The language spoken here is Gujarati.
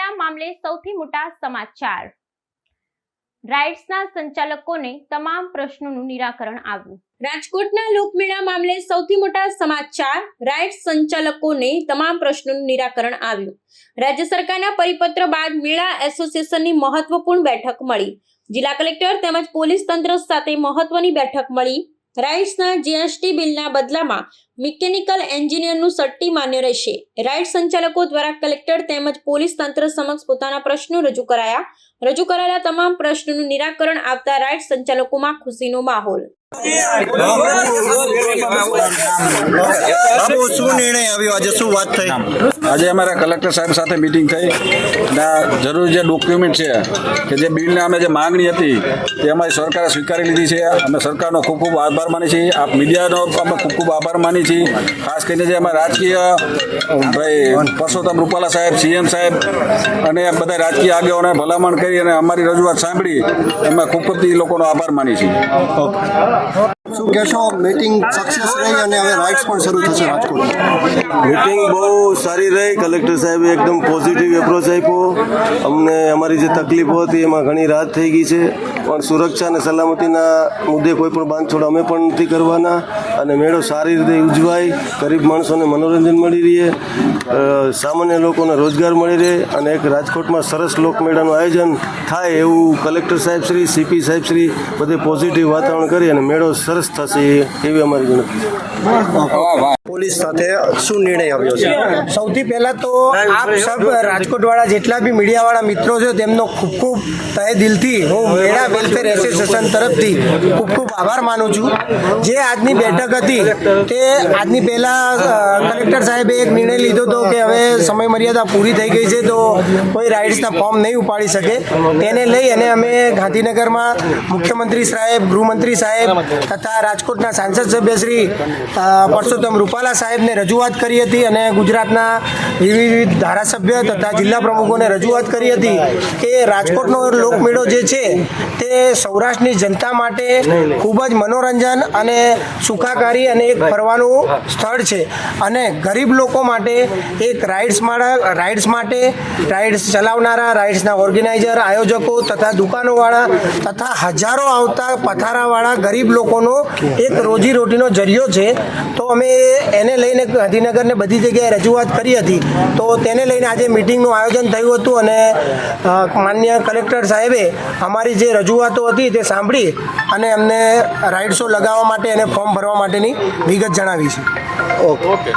લોકમેળા મામલે સૌથી મોટા સમાચાર। રાઇડ્સના સંચાલકોને તમામ પ્રશ્નોનું નિરાકરણ આવ્યું। રાજકોટના લોકમેળા મામલે સૌથી મોટા સમાચાર। રાઇડ્સ સંચાલકોને તમામ પ્રશ્નોનું નિરાકરણ આવ્યું। રાજ્ય સરકારના પરિપત્ર બાદ મેળા એસોસિએશનની મહત્વપૂર્ણ બેઠક મળી। જિલ્લા કલેક્ટર તેમજ પોલીસ તંત્ર સાથે મહત્વની બેઠક મળી। રાઇડ્સના જીએસટી બિલના બદલામાં મિકેનિકલ એન્જિનિયરનું સટ્ટી માન્ય રહેશે। રાઇડ સંચાલકો દ્વારા કલેક્ટર તેમજ પોલીસ તંત્ર સમક્ષ પોતાના પ્રશ્નો રજૂ કરાયા। રજૂ કરાયેલા તમામ પ્રશ્નોનું નિરાકરણ આવતા રાઇડ સંચાલકોમાં ખુશીનો માહોલ। આજે અમારા કલેક્ટર સાહેબ સાથે મીટિંગ થઈ જરૂરી જે ડોક્યુમેન્ટ છે કે જે બિલને અમે જે માંગણી હતી તે અમારી સરકારે સ્વીકારી લીધી છે। અમે સરકારનો ખૂબ ખૂબ આભાર માની છીએ। આપ મીડિયાનો અમે ખૂબ ખૂબ આભાર માની છીએ। ખાસ કરીને જે અમારા રાજકીય ભાઈ પરસોત્તમ રૂપાલા સાહેબ, સીએમ સાહેબ અને બધા રાજકીય આગેવાનોએ ભલામણ કરી અને અમારી રજૂઆત સાંભળી એમાં ખૂબ ખૂબ એ લોકોનો આભાર માની છીએ। શું કહેશો, મીટિંગ સક્સેસ રહી અને હવે રાઇડ્સ પણ શરૂ થશે રાજકોટમાં? મીટિંગ બહુ સારી રહી। કલેક્ટર સાહેબે એકદમ પોઝિટિવ એપ્રોચ આપ્યો। અમને અમારી જે તકલીફો હતી એમાં ઘણી રાહત થઈ ગઈ છે, પણ સુરક્ષા અને સલામતીના મુદ્દે કોઈ પણ બાંધછોડ અમે પણ નથી કરવાના અને મેળો સારી રીતે ઉજવાય, ગરીબ માણસોને મનોરંજન મળી રહે, સામાન્ય લોકોને રોજગાર મળી રહે અને એક રાજકોટમાં સરસ લોકમેળાનું આયોજન થાય એવું કલેક્ટર સાહેબ શ્રી, સીપી સાહેબ શ્રી બધે પોઝિટિવ વાતાવરણ કરી અને મેળો સરસ થશે એવી અમારી ગણતરી છે। પોલીસ સાથે શું નિર્ણય આવ્યો છે? સૌથી પહેલા તો આપ સબ રાજકોટવાળા જેટલા બી મીડિયાવાળા મિત્રો છે તેમનો ખૂબ ખૂબ તહે દિલથી હું મેળા વેલફેર એસોસિએશન તરફથી ખૂબ ખૂબ આભાર માનું છું। જે આજની બેઠક હતી તે આજની પહેલાં કલેક્ટર સાહેબે એક નિર્ણય લીધો હતો કે હવે સમય મર્યાદા પૂરી થઈ ગઈ છે તો કોઈ રાઇડ્સના ફોર્મ નહીં ઉપાડી શકે। તેને લઈ અને અમે ગાંધીનગરમાં મુખ્યમંત્રી સાહેબ, ગૃહમંત્રી સાહેબ તથા રાજકોટના સાંસદ સભ્ય શ્રી પરસોત્તમ રૂપાલા સાહેબને રજૂઆત કરી હતી અને ગુજરાતના વિવિધ ધારાસભ્ય તથા જિલ્લા પ્રમુખોને રજૂઆત કરી હતી કે રાજકોટનો લોકમેળો જે છે તે સૌરાષ્ટ્રની જનતા માટે ખૂબ જ મનોરંજન અને સુખાકારી અને એક ફરવાનું સ્થળ છે અને ગરીબ લોકો માટે એક રાઇડ્સ માટે રાઇડ્સ ચલાવનારા, રાઇડ્સના ઓર્ગેનાઇઝર, આયોજકો તથા દુકાનોવાળા તથા હજારો આવતા પથારાવાળા ગરીબ લોકોનો એક રોજીરોટીનો જરિયો છે। તો અમે એને લઈને ગાંધીનગરને બધી જગ્યાએ રજૂઆત કરી હતી, તો તેને લઈને આજે મિટિંગનું આયોજન થયું હતું અને માનનીય કલેક્ટર સાહેબે અમારી જે રજૂઆતો હતી તે સાંભળી અને અમને રાઇડ શો લગાવવા માટે અને ફોર્મ ભરવા માટેની વિગત જણાવી છે। ઓકે।